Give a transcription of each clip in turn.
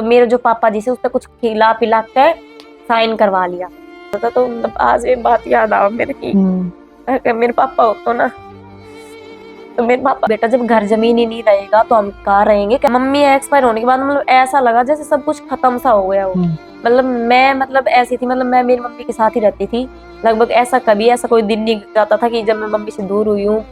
तो मेरे जो पापा जी से उसने कुछ खिला पिला के साइन करवा लिया। तो मतलब आज ये बात याद आओ मेरे की, अगर मेरे पापा हो तो ना, तो मेरे पापा बेटा जब घर जमीन ही नहीं रहेगा तो हम कहाँ रहेंगे। मम्मी एक्सपायर होने के बाद मतलब ऐसा लगा जैसे सब कुछ खत्म सा हो गया हो। मतलब मैं मतलब ऐसी थी, मतलब मैं मेरी मम्मी के साथ ही रहती थी लगभग। ऐसा कभी ऐसा कोई दिन नहीं जाता था कि जब मैं मम्मी से दूर हुई हूँ,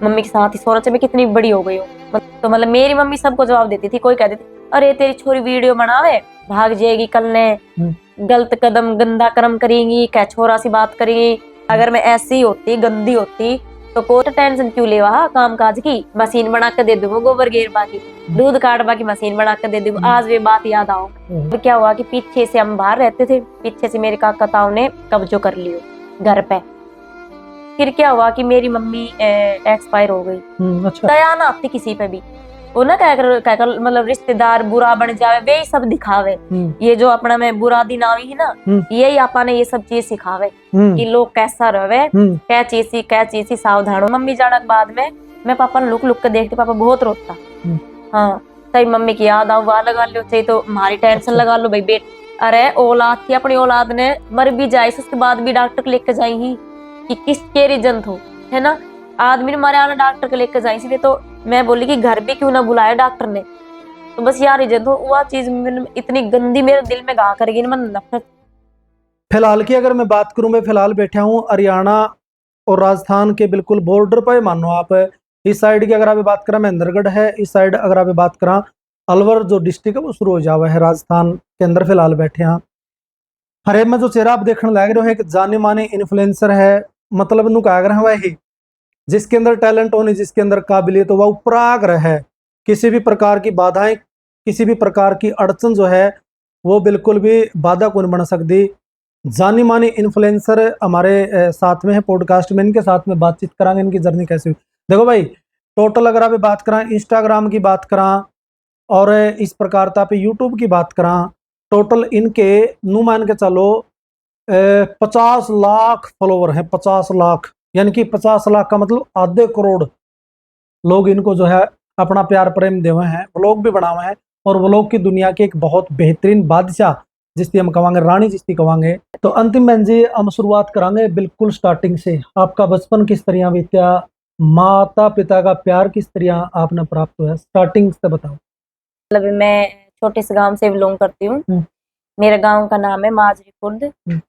मम्मी के साथ ही सोना चाहिए मैं कितनी बड़ी हो गई हूँ। तो मतलब मेरी मम्मी सबको जवाब देती थी। कोई कहती थी अरे तेरी छोरी वीडियो बनावे भाग जाएगी, कल ने गलत कदम गंदा कर्म करेंगी, क्या छोरा सी बात करेगी। अगर मैं ऐसी होती गंदी होती तो कोई टेंशन क्यों ले वहा काम काज की, मशीन बना के दे दूंगा गोबर गेरबा की, दूध काटबा की मशीन बना के दे दूंगा। आज वे बात याद आओ। तो क्या हुआ कि पीछे से हम बाहर रहते थे, पीछे से मेरे काका ताऊ ने कब्जो कर लियो घर पे। फिर क्या हुआ कि मेरी मम्मी एक्सपायर हो गई। अच्छा। दया ना आती किसी पे भी। वो ना कहकर मतलब रिश्तेदार बुरा बन जावे वे सब दिखावे। ये जो अपना में बुरा दिन आई है ना, यही आपा ने ये सब चीज सिखावे कि लोग कैसा रहे, क्या चीज सी सावधान हो। मम्मी जाने के बाद में मैं पापा ने लुक लुक के देखती, पापा बहुत रोता। हाँ सही मम्मी की याद आओ वहां लगा लो, चाहिए तो हमारी टेंशन लगा लो भाई बेट। अरे औलाद थी, अपनी औलाद ने मर भी जाए उसके बाद भी डॉक्टर को लेकर जाई ही कि किसके रीजन थो, है ना। आदमी ने मारे आना डॉक्टर को लेकर जाई सी, तो मैं बोली कि घर भी क्यों ना बुलाया डॉक्टर ने। तो बस यार रीजन तो वह चीज इतनी गंदी मेरे दिल में गा कर गई ना, मन नफरत। फिलहाल की अगर मैं बात करूं, मैं फिलहाल बैठा हूं हरियाणा और राजस्थान के बिल्कुल बॉर्डर पर मानो आप। इस साइड की अगर आप बात करें महेंद्रगढ़ है, इस साइड अगर आप बात करें अलवर जो डिस्ट्रिक्ट है वो शुरू हो जावा है राजस्थान के अंदर। फिलहाल बैठे हैं हरे में जो चेहरा आप देखने लग रहे हो एक जाने माने इन्फ्लुएंसर है। मतलब नु कहा है वही जिसके अंदर टैलेंट होने, जिसके अंदर काबिलियत हो, वह उपराग्रह है। किसी भी प्रकार की बाधाएं, किसी भी प्रकार की अड़चन जो है वो बिल्कुल भी बाधा को नहीं बन सकती। जानी मानी इन्फ्लुएंसर हमारे साथ में है पॉडकास्ट में, इनके साथ में बातचीत करांगे इनकी जर्नी कैसी हुई। देखो भाई टोटल अगर आप बात करें इंस्टाग्राम की बात करें और इस प्रकार पे यूट्यूब की बात करें, टोटल इनके नू मान के चलो 50 लाख फॉलोवर हैं। 50 लाख यानी कि 50 लाख का मतलब आधे करोड़ लोग इनको जो है अपना प्यार प्रेम देवे हैं, व्लॉग भी बनावे हैं। और व्लॉग की दुनिया के एक बहुत बेहतरीन बादशाह जिसकी हम कहेंगे रानी जिसकी कहेंगे। तो अंतिम बहन जी हम शुरुआत करांगे बिल्कुल स्टार्टिंग से। आपका बचपन किस तरह बीत्या, माता पिता का प्यार किस तरह आपने प्राप्त हुआ, स्टार्टिंग से बताओ। मतलब मैं छोटे से गांव से बिलोंग करती हूँ। मेरे गांव का नाम है माजरी खुर्द।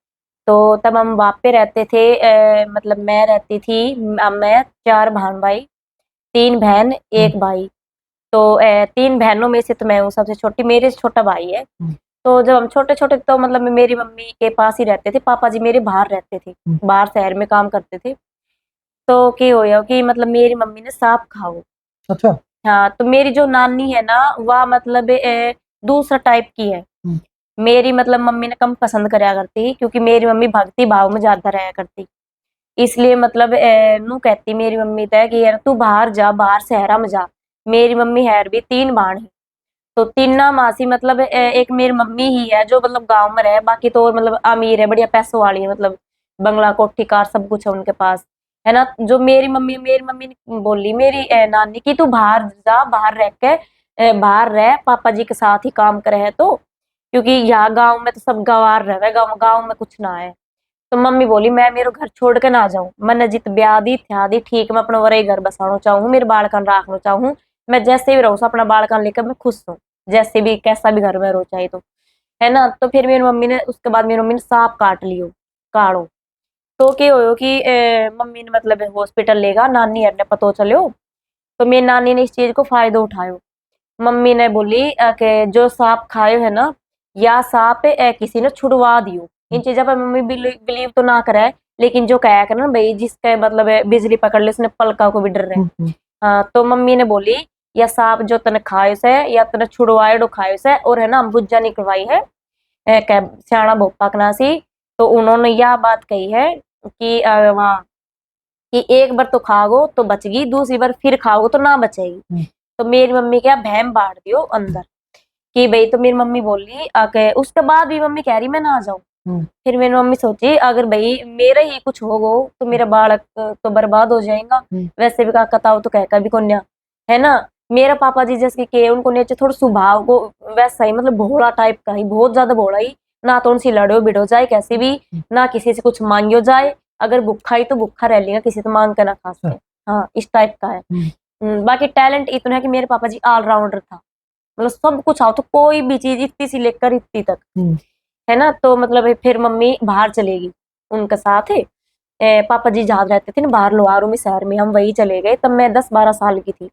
तो तब हम वहाँ पे रहते थे। मतलब मैं रहती थी, मैं 4 बहन भाई, 3 बहन 1 भाई। तो 3 बहनों में से तो मैं हूँ सबसे छोटी, मेरे से छोटा भाई है। तो जब हम छोटे छोटे तो मतलब मेरी मम्मी के पास ही रहते थे, पापा जी मेरे बाहर रहते थे, बाहर शहर में काम करते थे। तो क्या हो कि मतलब मेरी मम्मी ने सांप खाओ। अच्छा। हाँ तो मेरी जो नानी है ना वह मतलब दूसरा टाइप की है। मेरी मतलब मम्मी ने कम पसंद कराया करती क्योंकि मेरी मम्मी भक्ति भाव में ज्यादा रहा करती। इसलिए मतलब नू कहती मेरी मम्मी तय कि यार तू बाहर जा, बाहर शहरा में जा। मेरी मम्मी है भी 3 बाण है, तो तीना मासी मतलब एक मेरी मम्मी ही है जो मतलब गांव में रहे, बाकी तो मतलब अमीर है, बढ़िया पैसों वाली है, मतलब बंगला कोठी कार सब कुछ है उनके पास, है ना। जो मेरी मम्मी ने बोली मेरी नानी की तू बाहर जा, बाहर रह के बाहर रह, पापा जी के साथ ही काम करे है तो, क्योंकि यहाँ गाँव में तो सब गंवार रहे, गाँव गाँव में कुछ ना है। तो मम्मी बोली मैं मेरे घर छोड़ के ना जाऊं, मैंने जित ब्याह दी थ्या दी ठीक, मैं अपना वही घर बसाना चाहूँ, मेरे बालकन राखना चाहूँ, मैं जैसे भी रहूँ अपना बालकन लेकर मैं खुश हूँ, जैसे भी कैसा भी घर में रो चाहे तो, है ना। तो फिर मेरी मम्मी ने उसके बाद मेरी मम्मी ने सांप काट लियो, काढ़ो। तो क्या हो कि मम्मी ने मतलब हॉस्पिटल लेगा, नानी ने पतो चलो। तो मेरी नानी ने इस चीज को फायदा उठायो। मम्मी ने बोली कि जो सांप खायो है ना, या सांप किसी ने छुड़वा दियो। इन चीजों पर मम्मी बिलीव तो ना करे, लेकिन जो कहा करे ना भाई जिसका मतलब बिजली पकड़ ले उसने पलका को भी डर रहे। हाँ तो मम्मी ने बोली या सांप जो तने खायो से या तने छुड़वाए खायो से, और है ना हम बुज्जा निकलवाई है सियाणा भोपा कनासी। तो उन्होंने यह बात कही है कि वहाँ कि एक बार तो खाओ तो बचगी, दूसरी बार फिर खाओ तो ना बचेगी। तो मेरी मम्मी क्या बहम बांट दियो अंदर कि भाई, तो मेरी मम्मी बोली आके, उसके बाद भी मम्मी कह रही मैं ना जाऊं। फिर मेरी मम्मी सोची अगर भाई मेरा ही कुछ होगो तो मेरा बालक तो बर्बाद हो जाएगा। वैसे भी काका ताऊ तो कहका भी कोन्या, है ना। मेरा पापा जी जैसे कि उनको नेचर थोड़ा स्वभाव को वैसा ही, मतलब भोला टाइप का ही, बहुत ज्यादा भोला ही। ना तो उनसे लड़ो भिड़ो जाए कैसे भी, ना किसी से कुछ मांगियो जाए। अगर भूखा ही तो भूखा रह लेगा, किसी से मांग के ना खा सके। हाँ, इस टाइप का है। बाकी टैलेंट इतना है कि मेरे पापा जी ऑलराउंडर था, मतलब सब कुछ आओ तो कोई भी चीज इतनी सी लेकर इतनी तक, है ना। तो मतलब फिर मम्मी बाहर चलेगी उनके साथ है। पापा जी जहाँ रहते थे ना बाहर लोहारू में शहर में, हम वही चले गए। तब मैं 10-12 साल की थी,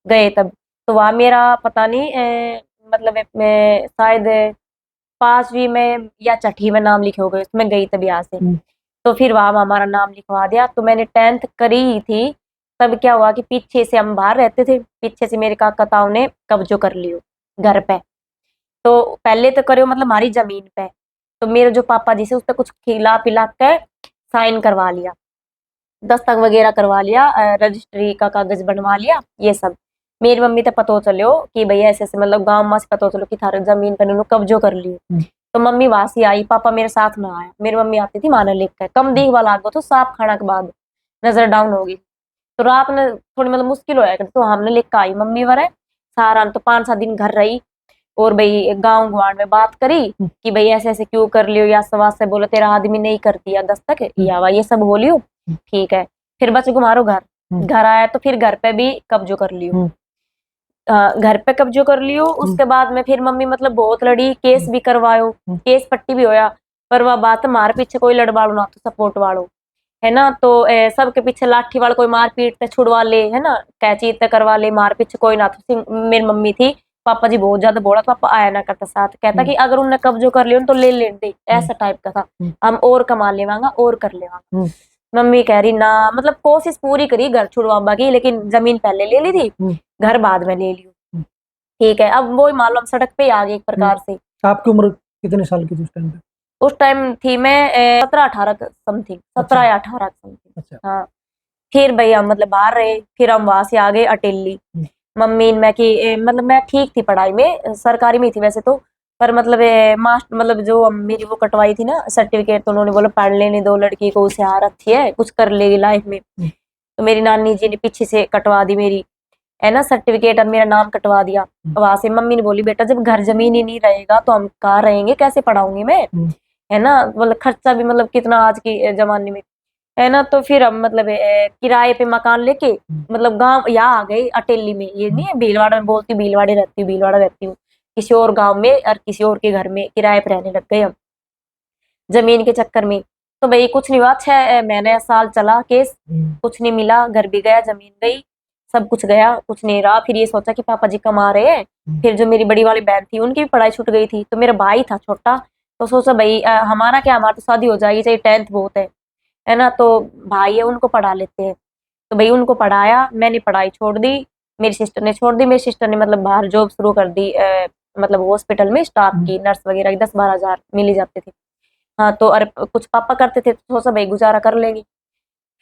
गए तब। तो वहाँ मेरा पता नहीं मतलब मैं शायद 5वीं में या छठी में नाम लिखे हो गए, मैं गई तब यहाँ से। तो फिर वहां हमारा नाम लिखवा दिया। तो मैंने 10th करी ही थी, तब क्या हुआ कि पीछे से हम बाहर रहते थे, पीछे से मेरे काका ताऊ ने कब्जो कर लियो घर पे। तो पहले तो करो मतलब हमारी जमीन पे। तो मेरे जो पापा जी से उस पर कुछ खिला पिला के साइन करवा लिया, दस्तखत वगैरह करवा लिया, रजिस्ट्री का कागज बनवा लिया, ये सब। मेरी मम्मी तो पतो चलो कि भैया ऐसे ऐसे, मतलब गांव में से पतो चलो कि थारे जमीन पर उन्होंने कब्जो कर लियो। तो मम्मी वहां से आई, पापा मेरे साथ ना आया। मेरी मम्मी आती थी माना लेकर, कम देख वाला आगो तो साफ खाना के बाद नजर डाउन होगी। तो रात में थोड़ी मतलब मुश्किल हो जाएगा, तो हमने लेकर आई मम्मी वरे सारा। तो 5-7 दिन घर रही, और भाई गांव गुआंढ में बात करी कि भाई ऐसे ऐसे क्यों कर लियो, या सवाल से बोलो तेरा आदमी नहीं कर दिया दस्तक या वा ये सब बोलियो, ठीक है। फिर बस घुमारो घर, घर आया तो फिर घर पे भी कब्जो कर लियो। घर पे कब्जो कर लियो। उसके बाद में फिर मम्मी मतलब बहुत लड़ी, केस भी करवायो, केस पट्टी भी होया। पर वह बात मार पीछे कोई लड़वाड़ो ना तो सपोर्ट वालो, है ना। तो सबके पीछे लाठी वाला कोई मार पीट ते छुड़वा ले, है ना, कैची ते करवा ले, मार पीछे कोई ना। तो मेरी मम्मी थी, पापा जी बहुत ज्यादा बोला, तो पापा आया ना करता साथ, कहता कि अगर उनने कब्जो कर लियो तो ले लेने दे, ऐसा टाइप का था। हम और कमा लेवांगा और कर लेवांगा। मम्मी कह रही ना, मतलब कोशिश पूरी करी घर छुड़वाबा की, लेकिन जमीन पहले ले ली थी, घर बाद में ले लियो। ठीक है, अब वो मान लो हम सड़क पे ही आ गए एक प्रकार से। आपकी उम्र कितने साल की थी उस टाइम पे? उस टाइम थी मैं 17-18 समथिंग, 17 या 18 समथिंग। अच्छा। हाँ। फिर भैया मतलब बाहर रहे, फिर हम वहां से आ गए अटेली। मम्मी मैं की मतलब मैं ठीक थी पढ़ाई में, सरकारी में ही थी वैसे तो। पर मतलब मास्टर मतलब जो मेरी वो कटवाई थी ना सर्टिफिकेट, तो उन्होंने बोला पढ़ लेने दो लड़की को, होशियार अच्छी है, कुछ कर लेगी लाइफ में। तो मेरी नानी जी ने पीछे से कटवा दी मेरी, है ना, सर्टिफिकेट, और मेरा नाम कटवा दिया। वहां से मम्मी ने बोली बेटा जब घर जमीन ही नहीं रहेगा तो हम कहाँ रहेंगे, कैसे पढ़ाऊंगी मैं, है ना। मतलब खर्चा भी मतलब कितना आज के जमाने में, है ना। तो फिर हम मतलब किराए पे मकान लेके मतलब गांव यहाँ आ गए अटेली में। ये नहीं है भीलवाड़ा में बोलती, भीलवाड़े रहती हूँ, भीलवाड़ा रहती हूँ, किसी और गांव में और किसी और के घर में किराए पे रहने लग गए हम जमीन के चक्कर में। तो भाई कुछ नहीं हुआ, 6 महीने साल चला केस, कुछ नहीं मिला, घर भी गया, जमीन गई, सब कुछ गया, कुछ नहीं रहा। फिर ये सोचा कि पापा जी कमा रहे हैं। फिर जो मेरी बड़ी वाली बहन थी उनकी भी पढ़ाई छूट गई थी, तो मेरा भाई था छोटा, तो सोचा भाई हमारा क्या, हमारा तो शादी हो जाएगी, चाहिए 10th बहुत है ना। तो भाई है उनको पढ़ा लेते हैं। तो भाई उनको पढ़ाया, मैंने पढ़ाई छोड़ दी, मेरी सिस्टर ने छोड़ दी। मेरी सिस्टर ने मतलब बाहर जॉब शुरू कर दी, मतलब हॉस्पिटल में स्टाफ की, नर्स वगैरह की, 10-12 हजार मिल ही जाते थे। हाँ, तो अरे कुछ पापा करते थे, तो सोचा भाई गुजारा कर लेंगे।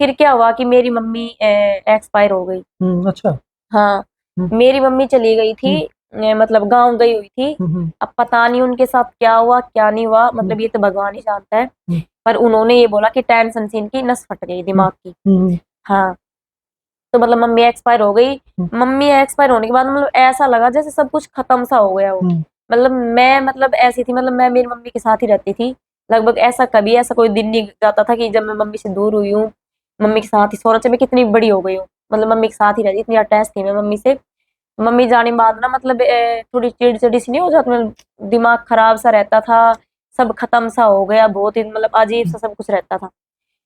फिर क्या हुआ कि मेरी मम्मी एक्सपायर हो गई। अच्छा। हाँ, मेरी मम्मी चली गई थी, मतलब गांव गई हुई थी। अब पता नहीं उनके साथ क्या हुआ क्या नहीं हुआ, मतलब ये तो भगवान ही जानता है। पर उन्होंने ये बोला कि टेंशन से इनकी नस फट गई दिमाग की। हाँ, तो मतलब मम्मी एक्सपायर हो गई। मम्मी एक्सपायर होने के बाद मतलब ऐसा लगा जैसे सब कुछ खत्म सा हो गया हो। मतलब मैं मतलब ऐसी थी, मतलब मैं मेरी मम्मी के साथ ही रहती थी लगभग। ऐसा कभी ऐसा कोई दिन नहीं जाता था कि जब मैं मम्मी से दूर हुई हूँ, मम्मी के साथ ही सोना, चाहे मैं कितनी बड़ी हो गई हूँ, मतलब मम्मी के साथ ही रहती, इतनी अटैच थी मैं मम्मी से। मम्मी जाने के बाद ना मतलब थोड़ी चिड़चिड़ी सी नहीं हो जाती, मतलब दिमाग खराब सा रहता था, सब खत्म सा हो गया, बहुत ही मतलब अजीब सा सब कुछ रहता था,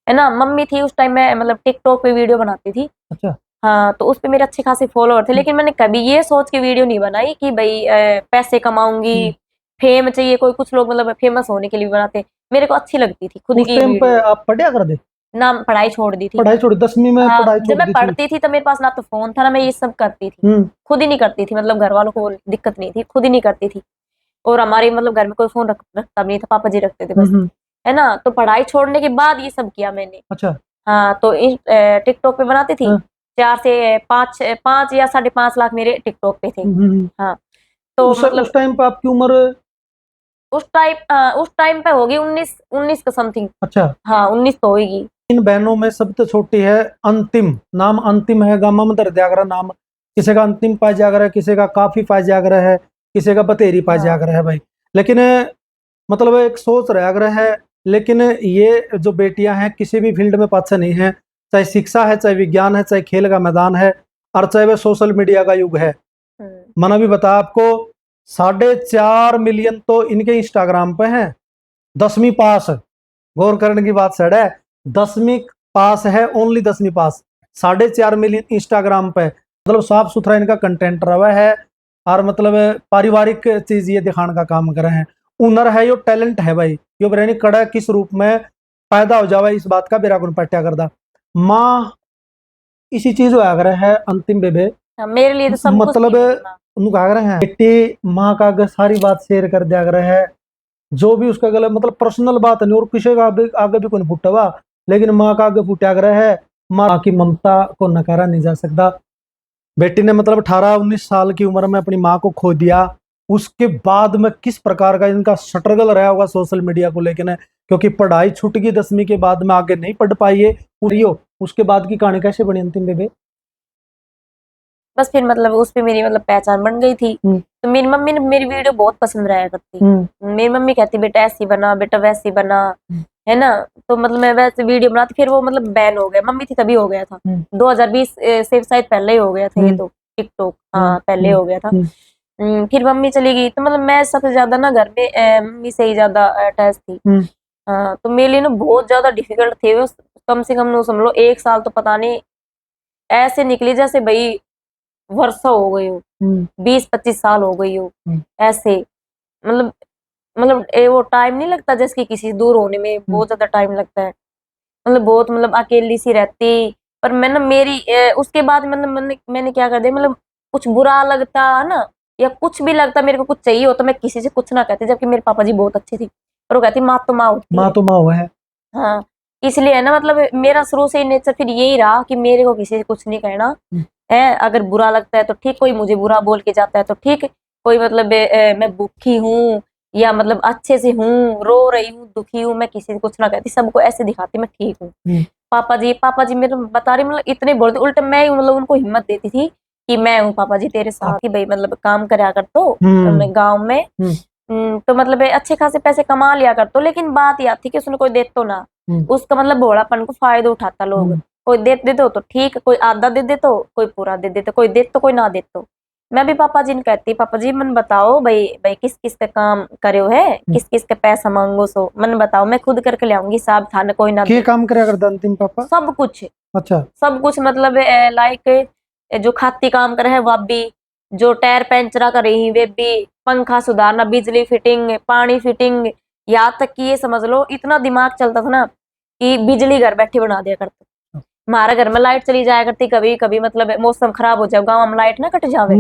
है ना। मम्मी थी उस टाइम में मतलब टिकटॉक पे वीडियो बनाती थी। अच्छा। हाँ, तो उस पे मेरे अच्छे खासे फॉलोअर थे, लेकिन मैंने कभी ये सोच के वीडियो नहीं बनाई कि भाई पैसे कमाऊंगी, फेम चाहिए। कोई कुछ लोग मतलब फेमस होने के लिए बनाते हैं, मेरे को अच्छी लगती थी खुद उस की टाइम पे वीडियो। आप पढ़ा कर दे? ना पढ़ाई छोड़ दी थी। पढ़ाई छोड़ी, 10वीं में हाँ, पढ़ाई जब छोड़ मैं दी थी? पढ़ती थी तो मेरे पास ना तो फोन था ना मैं ये सब करती थी, खुद ही नहीं करती थी, मतलब घर वालों को दिक्कत नहीं थी, खुद ही नहीं करती थी। और हमारे मतलब घर में कोई फोन रखता भी नहीं था, पापा जी रखते थे बस, है ना। तो पढ़ाई छोड़ने के बाद ये सब किया मैंने। अच्छा। हाँ, तो टिकटॉक पे बनाती थी। 4 से 5 या 5.5 लाख मेरे टिकटॉक पे थे। हाँ, तो उस मतलब टाइम पे आपकी उम्र? उस टाइम पे होगी 19 का समथिंग। अच्छा। हाँ, 19 तो होगी। इन बहनों में सबसे छोटी है अंतिम, नाम अंतिम है, गामा में दर्द आगरा नाम किसी का अंतिम पास जाकर है, किसी का काफी पास जाकर है, किसी का बतेरी पास हाँ। जाकर है भाई। लेकिन मतलब एक सोच रहा अगर है, लेकिन ये जो बेटियां हैं किसी भी फील्ड में पाछे नहीं है, चाहे शिक्षा है, चाहे विज्ञान है, चाहे खेल का मैदान है, और चाहे वह सोशल मीडिया का युग है। मैंने भी बताया आपको 4.5 मिलियन तो इनके इंस्टाग्राम पे हैं। 10वीं पास, गौर करने की बात सड़ है, 10वीं पास है, ओनली 10वीं पास, 4.5 मिलियन इंस्टाग्राम पे। मतलब साफ सुथरा इनका कंटेंट रहा है, और मतलब पारिवारिक चीज ये दिखाने का काम कर रहे हैं। हुनर है, यो टैलेंट है भाई, यो बरैनी कड़ा किस रूप में पैदा हो जावा, इस बात का बेरा गुण पट्या करदा माँ इसी चीज हो अगर है अंतिम बेबे। हाँ, मेरे लिए तो सब कुछ मतलब थी मेरी माँ। उनको आग्रह है बेटी माँ का अगर सारी बात शेयर कर दिया आग्रह है, जो भी उसका गलत मतलब पर्सनल बात नहीं, और किसी का आगे भी कोई फुटा हुआ, लेकिन माँ का आगे फुटा आग्रह है। माँ की ममता को नकारा नहीं जा सकता। बेटी ने मतलब 18-19 साल की उम्र में अपनी माँ को खो दिया। उसके बाद में किस प्रकार का इनका स्ट्रगल रहा होगा सोशल मीडिया को लेकर, क्योंकि पढ़ाई छूट गई 10वीं के बाद में, आगे नहीं पढ़ पाई है पूरी हो। उसके बाद की कहानी कैसे बनी अंतिम बेबे? बस फिर मतलब उस पे मेरी मतलब पहचान बन गई थी। तो मेरी मम्मी ने मेरी वीडियो बहुत पसंद रहा करती। मेरी मम्मी कहती बेटा ऐसी बना, बेटा वैसी बना, है ना। तो मतलब मैं वैसे वीडियो बनाती, फिर वो मतलब बैन हो गया, मम्मी थी तभी हो गया था। 2020 से शायद पहले ही हो गया था ये तो टिकटॉक, हाँ पहले हो गया था। फिर मम्मी चली गई, तो मतलब मैं सबसे ज्यादा ना घर में मम्मी से ही ज्यादा अटैच थी। हाँ, तो मेरे लिए ना बहुत ज्यादा डिफिकल्ट थे वो। कम से कम समझ लो 1 साल तो पता नहीं ऐसे निकली जैसे भाई वर्षा हो गई हो, 20-25 साल हो गई हो ऐसे। मतलब वो टाइम नहीं लगता जैसे कि किसी से दूर होने में बहुत ज्यादा टाइम लगता है। मतलब बहुत मतलब अकेली सी रहती। पर मैं ना मेरी उसके बाद मतलब मैंने क्या कर दिया, मतलब कुछ बुरा लगता है ना, या कुछ भी लगता मेरे को कुछ चाहिए हो, तो मैं किसी से कुछ ना कहती। जबकि मेरे पापा जी बहुत अच्छी थी, पर वो कहती माँ तो माँ होती माँ है। तो माँ हुआ है। हाँ, इसलिए है ना, मतलब मेरा शुरू से ही नेचर फिर यही रहा कि मेरे को किसी से कुछ नहीं कहना है। अगर बुरा लगता है तो ठीक, कोई मुझे बुरा बोल के जाता है तो ठीक, कोई मतलब मैं भूखी हूँ या मतलब अच्छे से हूँ, रो रही हूँ, दुखी हूँ, मैं किसी से कुछ ना कहती, सबको ऐसे दिखाती मैं ठीक हूँ। पापा जी मेरे बता रही मतलब इतने बोलते, उल्टे मैं मतलब उनको हिम्मत देती थी कि मैं हूँ पापा जी तेरे साथ, कि भाई मतलब काम करया कर तो मैं गाँव में। तो मतलब अच्छे खासे पैसे कमा लिया कर तो, लेकिन बात यह थी कि उसने कोई दे तो ना, उसका मतलब भोलापन को फायदा उठाता लोग। कोई दे दो तो ठीक, कोई आधा दे दे तो कोई पूरा दे दे, तो कोई दे तो कोई ना दे तो। मैं भी पापा जी ने कहती पापा जी मन बताओ भाई भाई किस किस का काम करे हो है, किस किस का पैसा मांगो, सो मन बताओ मैं खुद करके ले आऊंगी, साहब थाने कोई ना क्या काम करे करता अंतिम पापा? सब कुछ। अच्छा, सब कुछ मतलब लाइक जो खाती काम करे है वह भी, जो टायर पंचरा कर रही वे भी, पंखा सुधारना, बिजली फिटिंग, पानी फिटिंग, यहाँ तक कि ये समझ लो इतना दिमाग चलता था ना कि बिजली घर बैठे बना दिया करते। हमारे घर में लाइट चली जाया करती कभी कभी, मतलब मौसम खराब हो जाए, गाँव में लाइट ना कट जावे,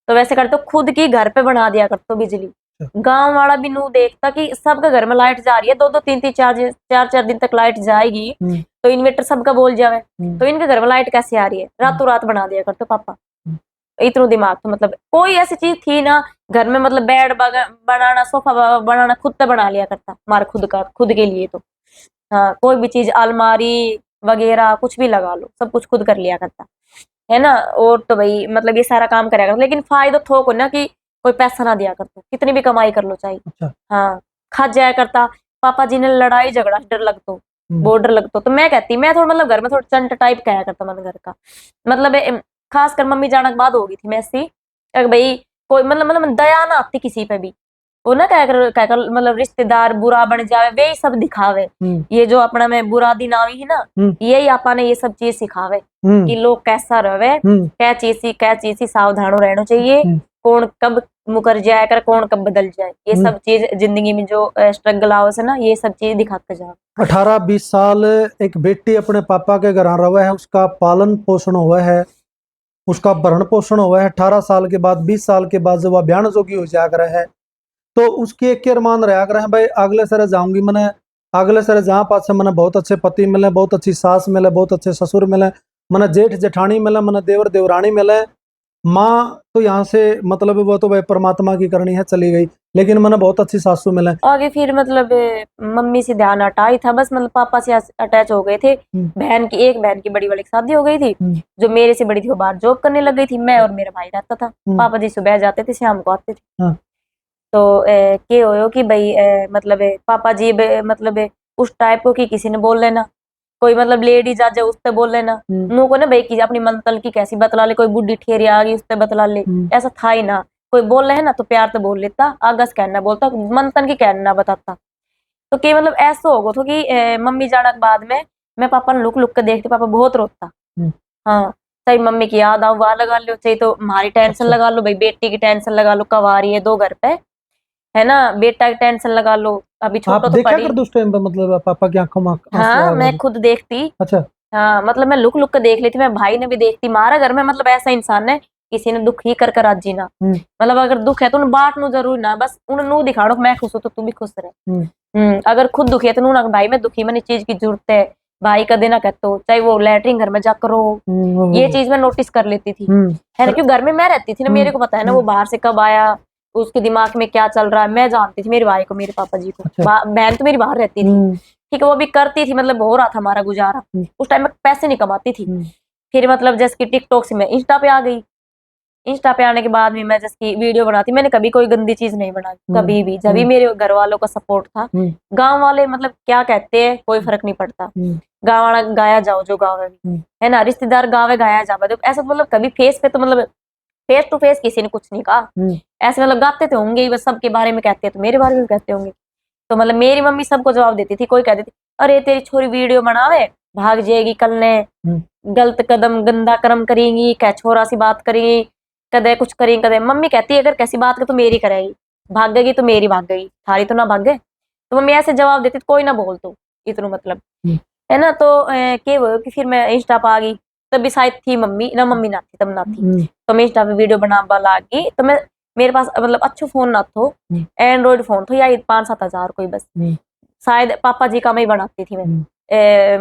तो वैसे करते खुद की घर पे बना दिया करते बिजली। गांव वाला भी नू देखता कि सबके घर में लाइट जा रही है, 2-2 3-3 4-4 दिन तक लाइट जाएगी, तो इन्वर्टर सबका बोल जावे, तो इनके घर में लाइट कैसे आ रही है, रातों रात बना दिया करते पापा। इतना दिमाग तो मतलब कोई ऐसी चीज थी ना घर में, मतलब बेड बनाना, सोफा बनाना खुद से बना लिया करता, हमारे खुद का, खुद के लिए तो। हाँ, कोई भी चीज अलमारी वगैरह कुछ भी लगा लो, सब कुछ खुद कर लिया करता है ना। और तो भाई मतलब ये सारा काम करेगा, लेकिन फायदा थोक हो ना कि कोई पैसा ना दिया करता, कितनी भी कमाई कर लो चाहे। अच्छा। हाँ, खा जाया करता। पापा जी ने लड़ाई झगड़ा डर लगतो, बहुत डर लगतो, तो मैं कहती, मैं थोड़ा मतलब घर में थोड़ा चंट टाइप कहा करता मन घर का, मतलब खासकर मम्मी जाने के बाद हो गई थी मैं ऐसी भाई, कोई मतलब दया ना आती किसी पे भी। वो ना कहकर मतलब रिश्तेदार बुरा बन जावे, वे ही सब दिखावे। ये जो अपना में बुरा दिन आवी है ना, यही आपा ने ये सब चीज सिखावे कि लोग कैसा रहे, क्या चीज सी सावधान रहना चाहिए, कौन कब मुकर जाए कर, कौन कब बदल जाए, ये सब चीज जिंदगी में जो स्ट्रगल आवस है ना, ये सब चीज दिखाते जाओ। 18-20 साल एक बेटी अपने पापा के घर रहा है, उसका पालन पोषण हुआ है, उसका भरण पोषण हुआ है। 18 साल के बाद 20 साल के बाद जब वह ब्याह जोगी हो जाकर है, तो उसकी एक अरमान रहा कर है भाई अगले सर जाऊंगी, मैंने अगले सर जहाँ पास मैंने बहुत अच्छे पति मिले, बहुत अच्छी सास मिले, बहुत अच्छे ससुर मिले, मैंने जेठ जेठानी मिले, मैंने देवर देवरानी मिले, माँ तो यहाँ से मतलब वो तो भाई परमात्मा की करनी है, चली गई, लेकिन मैंने बहुत अच्छी सासू मिले। आगे फिर मतलब मम्मी से ध्यान हटा ही था बस, मतलब पापा से अटैच हो गए थे। एक बहन की बड़ी वाली की शादी हो गई थी, जो मेरे से बड़ी थी वो बाहर जॉब करने लग गई थी, मैं और मेरा भाई रहता था। पापा जी सुबह जाते थे, शाम को आते थे। हाँ। तो के हो कि भाई मतलब पापा जी मतलब उस टाइप को कि किसी ने बोल लेना, कोई मतलब लेडीज आ जाए उससे बोल लेना, मुंह को ना भाई की अपनी मंतल की कैसी बतला ले, कोई बुढ़ी ठेरी आ गई उससे बतला ले, ऐसा था ही ना। कोई बोल रहे है ना तो प्यार तो बोल लेता, आगस कहना बोलता, मंथन की कहना बताता। तो कि मतलब ऐसा हो गया था कि मम्मी जाने के बाद में मैं पापा ने लुक लुक के देखती, पापा बहुत रोता। हाँ, चाहे मम्मी की याद आओ वहां लगा लो, चाहे तो हमारी टेंशन लगा लो, भाई बेटी की टेंशन लगा लो, कब आ रही है 2 घर पे, है ना, बेटा की टेंशन लगा लो, अभी आप छोटा तो देखा पड़ी। कर उस टाइम पे, मतलब पापा की आंखों में आंसू हाँ आया मैं मतलब? खुद देखती। अच्छा। हाँ मतलब मैं लुक लुक के देख लेती, मैं भाई ने भी देखती, मारा घर में मतलब ऐसा इंसान है किसी ने दुख ही कर राजी ना, मतलब अगर दुख है तो उन्हें बांट नू जरूर ना, बस उन्हें नू दिखाड़ो मैं खुश हूं तो तू भी खुश रहे। अगर खुद दुखी है तो नू ना भाई मैं दुखी, मैंने चीज की जरूरत है, भाई का देना कहते हो, चाहे वो लैटरिन घर में जा करो, ये चीज मैं नोटिस कर लेती थी, है ना, क्योंकि घर में मैं रहती थी ना, मेरे को पता है ना वो बाहर से कब आया, उसके दिमाग में क्या चल रहा है, मैं जानती थी मेरे भाई को, मेरे पापा जी को। बहन तो मेरी बाहर रहती थी, ठीक है, वो भी करती थी, मतलब हो रहा था हमारा गुजारा, उस टाइम में पैसे नहीं कमाती थी। फिर मतलब जैसे कि टिकटॉक से मैं इंस्टा पे आ गई, इंस्टा पे आने के बाद भी मैं जैसे कि वीडियो बनाती, मैंने कभी कोई गंदी चीज नहीं बनाई कभी भी, जब भी मेरे घर वालों का सपोर्ट था। गांव वाले मतलब क्या कहते हैं कोई फर्क नहीं पड़ता, गाँव वाला गाया जाओ जो गावे में, है ना, रिश्तेदार गावे गाया जावे, तो ऐसा मतलब कभी फेस पे तो मतलब फेस टू फेस किसी ने कुछ नहीं कहा, ऐसे मतलब गाते तो होंगे ही, बस सबके बारे में कहते हैं तो मेरे बारे में कहते होंगे। तो मतलब मेरी मम्मी सबको जवाब देती थी, कोई कहती थी अरे तेरी छोरी वीडियो बनावे भाग जाएगी कल ने, गलत कदम गंदा कर्म करेंगी, क्या छोरा सी बात करेगी, कदे कुछ करेंगी, कदे मम्मी कहती है अगर कैसी बात कर तो मेरी करेगी, भागेगी तो मेरी भाग गई, थारी तो ना भागे। तो मम्मी ऐसे जवाब देती कोई ना बोल तू इतना मतलब, है ना। तो क्या हुआ कि फिर मैं इंस्टा पर आ गई, तभी शायद थी मम्मी ना, मम्मी ना थी तब ना थी, तो मैं इंस्टा पे वीडियो बनाने लगी। तो मैं मेरे पास मतलब अच्छा फोन ना थो, एंड्रॉइड फोन था या 5-7 हजार कोई बस, शायद पापा जी का मैं ही बनाती थी मैं,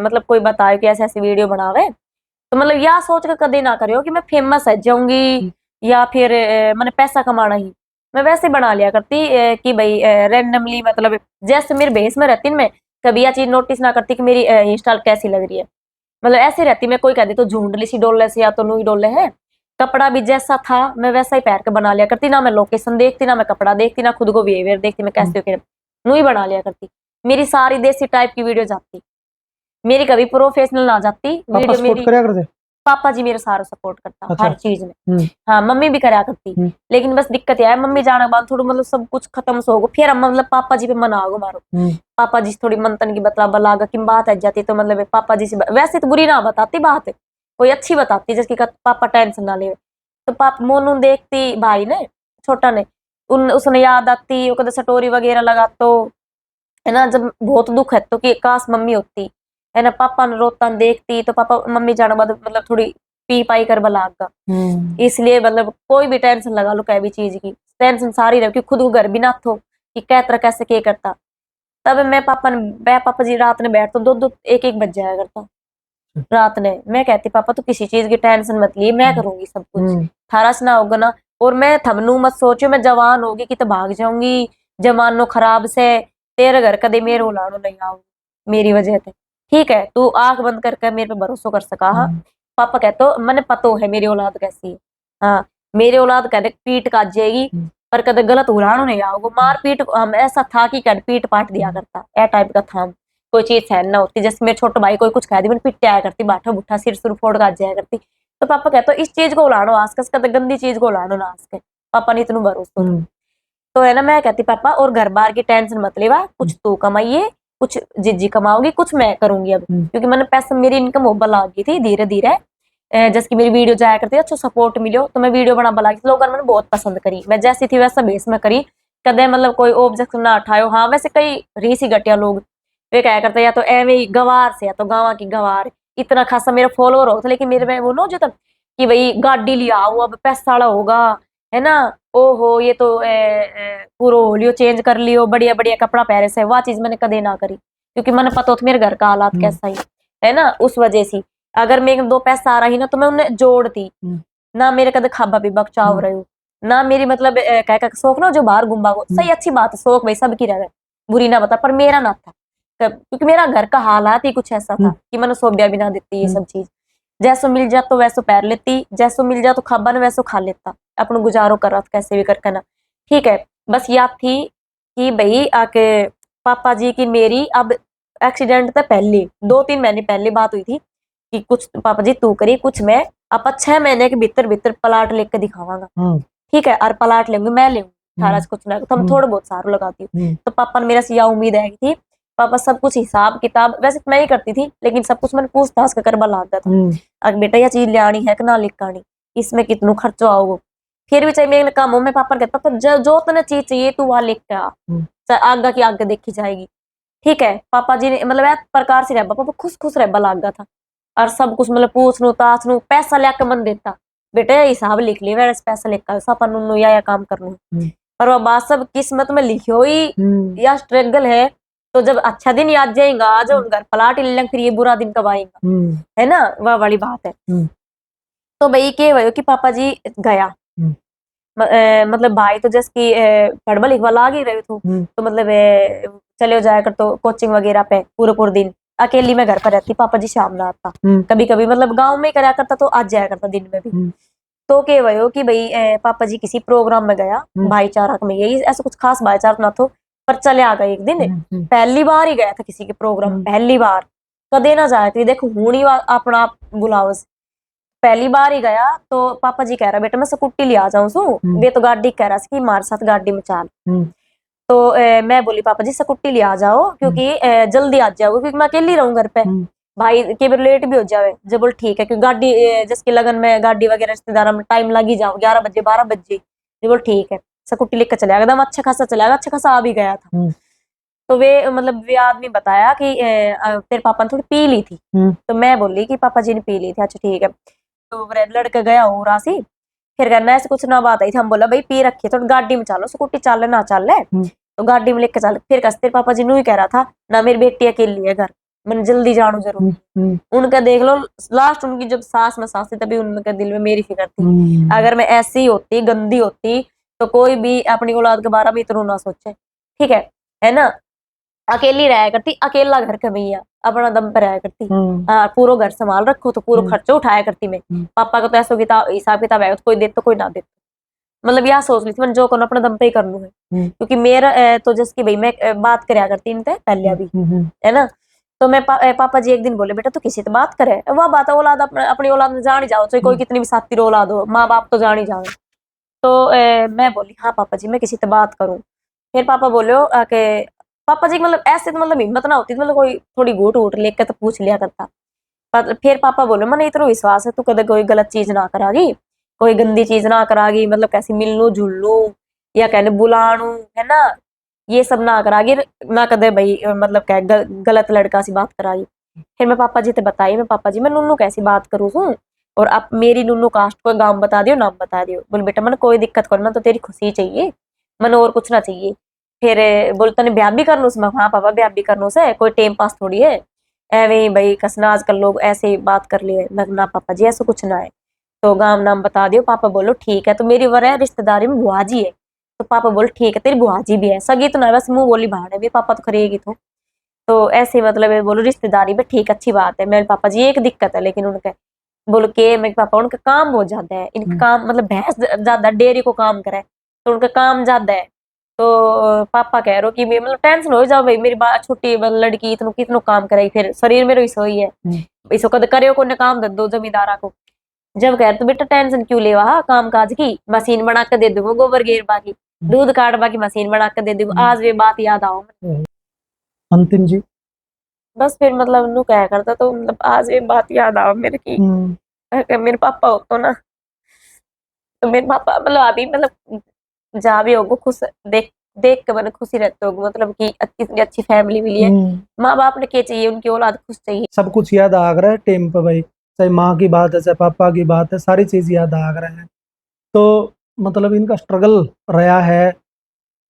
मतलब कोई बताए कि ऐसे ऐसे वीडियो बनावे, तो मतलब यह सोच कर कभी ना करियो कि मैं फेमस है जाऊंगी या फिर मैंने पैसा कमाना ही, मैं वैसे बना लिया करती कि भाई रैंडमली, मतलब जैसे मेरे बेस में रहती मैं कभी यह चीज नोटिस ना करती कि मेरी इंस्टा कैसी लग रही है, मतलब ऐसे रहती मैं, कोई कहती तो झुंडली सी डोले से या तो नू ही डोले है, कपड़ा भी जैसा था मैं वैसा ही पहन के बना लिया करती, ना मैं लोकेशन देखती, ना मैं कपड़ा देखती, ना खुद को बिहेवियर देखती, मैं कैसे होकर नू ही बना लिया करती। मेरी सारी देसी टाइप की वीडियो जाती, मेरी कभी प्रोफेशनल ना जाती वीडियो मेरी। पापा जी मेरे सारा सपोर्ट करता। अच्छा। हर चीज में। हाँ मम्मी भी करा करती, लेकिन बस दिक्कत यह है मम्मी जाने के बाद थोड़ा मतलब सब कुछ खत्म से होगा, फिर हम मतलब पापा जी पे मना होगा मारो, पापा जी से थोड़ी मंथन की बतला बलागा कि बात आ जाती, तो मतलब पापा जी से वैसे तो बुरी ना बताती बात, कोई अच्छी बताती जिसकी पापा टेंशन ना ले, तो पापा मोनू देखती भाई ने छोटा ने, उसने याद आती, वो कदे स्टोरी वगैरह लगा, तो है ना जब बहुत दुख है तो कि काश मम्मी होती, है ना, पापा ने रोता देखती, तो पापा मम्मी जाने बाद मतलब थोड़ी पी पाई कर बलागा, इसलिए मतलब कोई भी टेंशन लगा लो कह भी चीज की टेंशन सारी रहे, खुद को घर भी ना थो कि कै तरह कैसे के करता, तब मैं पापा जी रात में बैठ तो 2-2 1-1 बज जाया करता रात ने, मैं कहती पापा तो किसी चीज की टेंशन मत लिए, मैं करूंगी सब कुछ, थारा से ना होगा ना, और मैं थमनू मत सोचो मैं जवान होगी कि तो भाग जाऊंगी जमानो खराब से, तेरे घर कदे मेरे उलाड़ो नहीं आओ मेरी वजह से, ठीक है तू आंख बंद करके मेरे पे भरोसा कर सका। हाँ पापा कहते हो मैंने पतो है मेरी औलाद कैसी है, हाँ मेरी औलाद कहते पीट काट जाएगी पर कदे गलत उलाड़ो नहीं आओगे, मार पीट हम ऐसा था कि कद पीट पाट दिया करता, ए टाइप का था, कोई चीज सहन ना होती, जैसे मेरे छोटे भाई कोई कुछ कह दी मैंने पिट आया करती, बाठा बुठा सिर सुर फोड़ कर जाया करती, तो पापा कहते इस चीज को उलाड़ो आसकस का, गंदी चीज को उलाड़ो ना आसके, पापा ने इतना भरोसा, तो है ना, मैं कहती पापा और घर बार की टेंशन मत लेवा, कुछ तू कमाइए कुछ जिज्जी कमाओगी कुछ मैं करूंगी अब, क्योंकि मैंने पैसा मेरी इनकम होबा लग गई थी धीरे धीरे, जैसे कि मेरी वीडियो जाया करती है अच्छा सपोर्ट मिलो, तो मैं वीडियो बना लगी, लोगों ने मैंने बहुत पसंद करी, मैं जैसी थी वैसा बेस में करी, कदे मतलब कोई ऑब्जेक्ट ना उठायो। हाँ वैसे कई रीसी घटिया लोग वे क्या करते या तो एवे ही गवार से या तो गाँव की गवार, इतना खासा मेरा फॉलोअर होता, लेकिन मेरे में वो ना जो तब कि भाई गाड़ी लिया वो अब पैसा वाला होगा, है ना, ओहो ये तो पूरा होलियो चेंज कर लियो बढ़िया बढ़िया कपड़ा पहरे से, वह चीज मैंने कदे ना करी, क्योंकि मैंने पता होता मेरे घर का हालात कैसा ही है ना, उस वजह से अगर मेरे 2 पैसा आ रही ना तो मैं उन्हें जोड़ती, ना मेरे कदे खाबा पीबा चाव रहे हो, ना मेरी मतलब कह शौक ना जो बाहर घूमबा को सही अच्छी बात है, शौक भाई सबकी रहे, बुरी ना बता, पर मेरा ना था क्योंकि मेरा घर का हालात ही कुछ ऐसा था कि मैंने सोबिया भी ना देती ये सब चीज, जैसो मिल जा तो वैसो पैर लेती, जैसो मिल जा तो खाबा ने वैसो खा लेता, अपना गुजारो कर रहा था कैसे भी करके ना, ठीक है। बस याद थी कि भाई आके पापा जी की मेरी अब एक्सीडेंट से पहले 2-3 महीने पहले बात हुई थी कि कुछ पापा जी तू करी कुछ, मैं आप 6 महीने के भीतर भीतर प्लाट लेके दिखावांगा, ठीक है, और प्लाट लेंगे मैं लेंगे सारा कुछ ना तो हम थोड़ा बहुत सारू लगाती हूँ। तो पापा ने मेरा से यह उम्मीद है थी, पापा सब कुछ हिसाब किताब वैसे मैं ही करती थी, लेकिन सब कुछ मैंने पूछताछ का करवा लग गया था, अगर बेटा यह चीज ले आनी है कि ना लेकर आनी, इसमें कितना खर्चो आओगे, फिर भी चाहे मेरे काम हो, मैं पापा ने कहता पापा जो तने चीज चाहिए तू वहां लेकर आ, चाहे आगे की आगे देखी जाएगी, ठीक है। पापा जी ने मतलब एक प्रकार से रह पापा खुश खुश रह लग गया था, और सब कुछ मतलब पूछ नु ताछ नु पैसा लेकर मन देता, बेटा हिसाब लिख लिया मेरे पैसा लेकर सपन नु या काम करना, पर वह बात सब किस्मत में लिखी हुई या स्ट्रगल है, तो जब अच्छा दिन याद जाएगा आज उन घर प्लाट ले लेंगे, फिर ये बुरा दिन कब आएगा, है ना, वह वाली बात है। तो भाई क्या हुआ कि पापा जी गया, मतलब भाई तो जैसे पढ़वा लिखवा लाग ही रहे थे, तो मतलब चले जाया कर तो कोचिंग वगैरह पे पूरे दिन, अकेली मैं घर पर रहती, पापा जी शाम में आता, कभी कभी मतलब गांव में करा करता तो आज जाया करता दिन में भी। तो क्या हुआ कि भाई पापा जी किसी प्रोग्राम में गया भाईचारा में, यही ऐसा कुछ खास भाईचारा ना तो, पर चले आ गए एक दिन, पहली बार ही गया था किसी के प्रोग्राम, पहली बार कदे ना जाया थी, देखो हूं ही अपना आप बुलाओ, पहली बार ही गया। तो पापा जी कह रहा बेटा मैं स्कूटी ले आ जाऊं सू, वे तो गाड़ी कह रहा कि हमारे साथ गाड़ी में चाल, तो मैं बोली पापा जी स्कूटी ले आ जाओ क्योंकि जल्दी आ जाओगे क्योंकि मैं अकेली रहूं घर पे, भाई के बार लेट भी हो जावे, जब बोल ठीक है क्योंकि गाड़ी जिसके लगन में गाड़ी वगैरह रिश्तेदार में टाइम लग ही जाओ 11 बजे 12 बजे, जब बोल ठीक है स्कूटी लेकर चलेगा, एकदम अच्छा खासा चलेगा, अच्छा खासा आ भी गया था। तो वे मतलब वे आदमी बताया कि तेरे पापा ने थोड़ी पी ली थी, तो मैं बोली कि पापा जी ने पी ली थी, अच्छा ठीक है। तो लड़का गया हो रासी, फिर कहना ऐसे कुछ ना बात आई थी, हम बोला भाई पी रखी है तो गाड़ी में चलो, स्कूटी चल ना चल तो गाड़ी में लेकर चल, फिर कसते पापा जी ने ही कह रहा था ना मेरी बेटी अकेली है घर, मैंने जल्दी जानो जरूर, उनका देख लो लास्ट उनकी जब सास में सास थी तभी उनके दिल में मेरी फिक्र थी, अगर मैं ऐसी होती गंदी होती तो कोई भी अपनी औलाद के बारे में इतना ना सोचे, ठीक है ना, अकेली रहा करती, अकेला घर का भैया अपना दम पर रहा करती, पूरा घर संभाल रखो तो पूरा खर्चा उठाया करती मैं, पापा का तो ऐसा हिसाब किताब है तो कोई दे तो कोई ना दे, मतलब यह सोच ली थी मैंने जो करना अपने दम पे ही करना है, क्योंकि मेरा तो जैसे कि भाई मैं बात कराया करती इनसे पहले अभी, है ना, तो मैं पापा जी एक दिन बोले बेटा तू किसी से बात करे, वह बात है औलाद अपनी औलाद में जान ही जाओ, चाहे कोई कितनी भी साथी औलाद हो, माँ बाप तो जान ही जाओ। तो मैं बोली हाँ पापा जी मैं किसी से बात करूं, फिर पापा बोले के पापा जी मतलब ऐसे तो मतलब हिम्मत ना होती, मतलब कोई थोड़ी घूट घूट लेकर तो पूछ लिया करता, पर फिर पापा बोले मैंने इतना विश्वास है तू कदे कोई गलत चीज ना करागी, कोई गंदी चीज ना करागी, मतलब कैसे मिलनू झुलनू या कहने बुलानू, है ना, ये सब ना करागी, ना कदे भाई मतलब क्या गलत लड़का सी बात करागी। फिर मैं पापा जी से बताई, मैं पापा जी मैं नूनू कैसी बात करूँ हूँ, और आप मेरी नूनू कास्ट को गांव बता दियो नाम बता दियो, बोले बेटा मैंने कोई दिक्कत करना तो तेरी खुशी चाहिए, मैंने और कुछ ना चाहिए। फिर बोलता ने ब्याह भी करना उसमें, हाँ पापा ब्याह भी करना से कोई टाइम पास थोड़ी है, एवे भाई कसना आजकल लोग ऐसे ही बात कर लिए, मैं ना पापा जी ऐसा कुछ ना है, तो गांव नाम बता दियो, पापा बोलो ठीक है, तो मेरी वर है रिश्तेदारी में बुआ जी है, तो पापा बोलो ठीक है तेरी बुआ जी भी है, सगी तो ना बस मुंह बोली भाड़ भी पापा तो करेगी, तो ऐसे मतलब बोलो रिश्तेदारी में ठीक अच्छी बात है। मेरे पापा जी एक दिक्कत है लेकिन उनके बोलो के मेरे पापा उनका काम बहुत ज्यादा है, इनका काम मतलब भैंस ज्यादा डेयरी को काम करे तो उनका काम ज्यादा है, तो पापा कह रहे हो कि मतलब टेंशन हो जाओ भाई मेरी छोटी लड़की इतनो कितनो काम करेगी, फिर शरीर में सोई है इसको कद करे को काम दे दो जमींदारा को, जब कह तो बेटा टेंशन क्यों ले वहा काम काज की मशीन बना के दे दूंगा, गोबर गेरबा की दूध काटबा की मशीन बना के दे दूंगा, आज वे बात याद आओ अंतिम जी बस फिर मतलब नू क्या करता, तो मतलब आज वे बात याद आओ मेरे की, मेरे पापा हो तो ना, तो मेरे पापा मतलब अभी मतलब जहाँ भी होगो खुश देख देख के मैंने खुशी रहते होगी, मतलब कि इतनी अच्छी फैमिली मिली है, माँ बाप ने क्या चाहिए उनकी औलाद खुश चाहिए, सब कुछ याद आ रहा है टाइम पे भाई, चाहे माँ की बात है चाहे पापा की बात है, सारी चीज याद आ रहा है। तो मतलब इनका स्ट्रगल रहा है,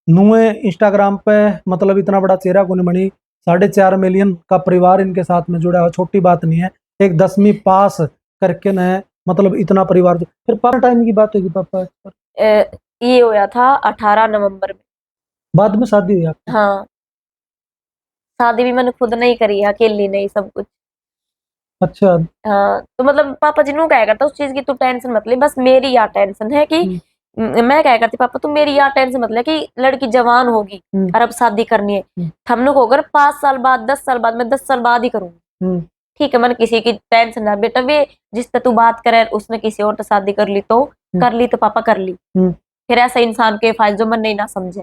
नुए इंस्टाग्राम पे मतलब इतना बड़ा चेहरा को नहीं बनी, 4.5 मिलियन का परिवार इनके साथ में जुड़ा है, छोटी बात नहीं है, एक 10वीं पास करके न मतलब इतना परिवार फिर पापा टाइम की बात होगी पापा ये होया था 18 नवंबर में। बाद में शादी हुई आपकी? हाँ, शादी भी मैंने खुद नहीं करी है, अकेली नहीं सब कुछ। अच्छा। हाँ, तो मतलब पापा जी नू क्या करता उस चीज की तू टेंशन मत ले, बस मेरी यार टेंशन है कि मैं क्या करती पापा तू मेरी यार टेंशन मत ले कि लड़की जवान होगी और अब शादी करनी है। हम लोग अगर 5 साल बाद 10 साल बाद मैं 10 साल बाद ही करूंगी, ठीक है, मैंने किसी की टेंशन ना बेटा, वे जिससे तू बात करे उसने किसी और से शादी कर ली तो कर ली, तो पापा कर ली, फिर ऐसा इंसान के फायदे जो मन नहीं ना समझे,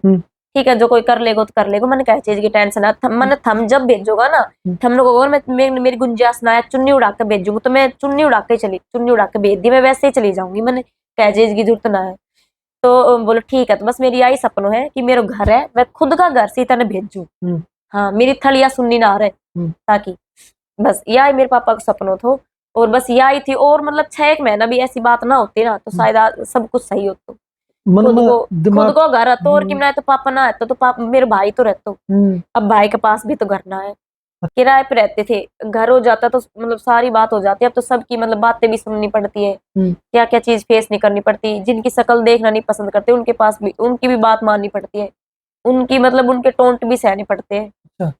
ठीक है, जो कोई कर लेगा तो कर लेगा, मैंने क्या चीज की टेंशन है। मैंने थम जब भेजोगा ना हम लोग, अगर मेरी गुंजाइश ना है चुन्नी उड़ा के भेजूंगी तो मैं चुन्नी उड़ा के भेज दी, मैं वैसे ही चली जाऊंगी, मैंने क्या चीज की जरूरत ना है। तो बोलो ठीक है, तो बस मेरी यही सपनों है कि मेरा घर है, मैं खुद का घर सीता ने भेजू, हाँ मेरी थलिया सुननी ना रहे, ताकि बस यही मेरे पापा का सपनों था, और बस यही थी। और मतलब 6 महीना भी ऐसी बात ना होती ना तो शायद सब कुछ सही होता। मन खुद में खुद को घर रहता और कि मैं तो पापा ना रहता तो पापा मेरे भाई तो रहता, अब भाई के पास भी तो घर ना है, किराए पे रहते थे, घर हो जाता तो मतलब सारी बात हो जाती, अब तो सबकी मतलब बातें भी सुननी पड़ती है, क्या क्या चीज फेस नहीं करनी पड़ती, जिनकी शक्ल देखना नहीं पसंद करते उनके पास भी उनकी भी बात माननी पड़ती है, उनकी मतलब उनके टोंट भी सहने पड़ते हैं।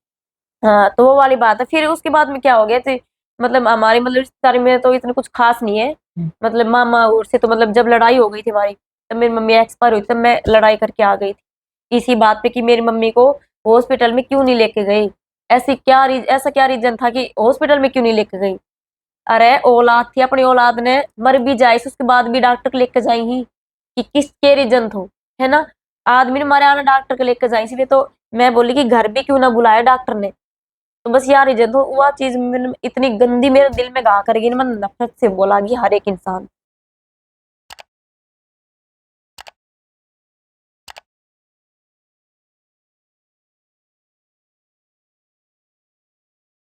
हाँ, तो वो वाली बात है। फिर उसके बाद में क्या हो गया थी, मतलब हमारी मतलब रिश्तेदारी में तो इतना कुछ खास नहीं है, मतलब मामा और से तो मतलब जब लड़ाई हो गई थी हमारी, तब मेरी मम्मी एक्सपायर हुई, तब मैं लड़ाई करके आ गई थी इसी बात पे कि मेरी मम्मी को हॉस्पिटल में क्यों नहीं लेके गई, ऐसा क्या रीजन था कि हॉस्पिटल में क्यों नहीं लेके गई। अरे औलाद थी, अपनी औलाद ने मर भी जाए उसके बाद भी डॉक्टर को लेके जाई ही कि किसके रीजन थो, है ना, आदमी ने मारे आना डॉक्टर को लेके जाई, इसलिए तो मैं बोली कि घर भी क्यों ना बुलाया डॉक्टर ने। तो बस यार रीजन तो वह चीज इतनी गंदी मेरे दिल में गा कर गई ना, मैं नफरत से बोला कि हर एक इंसान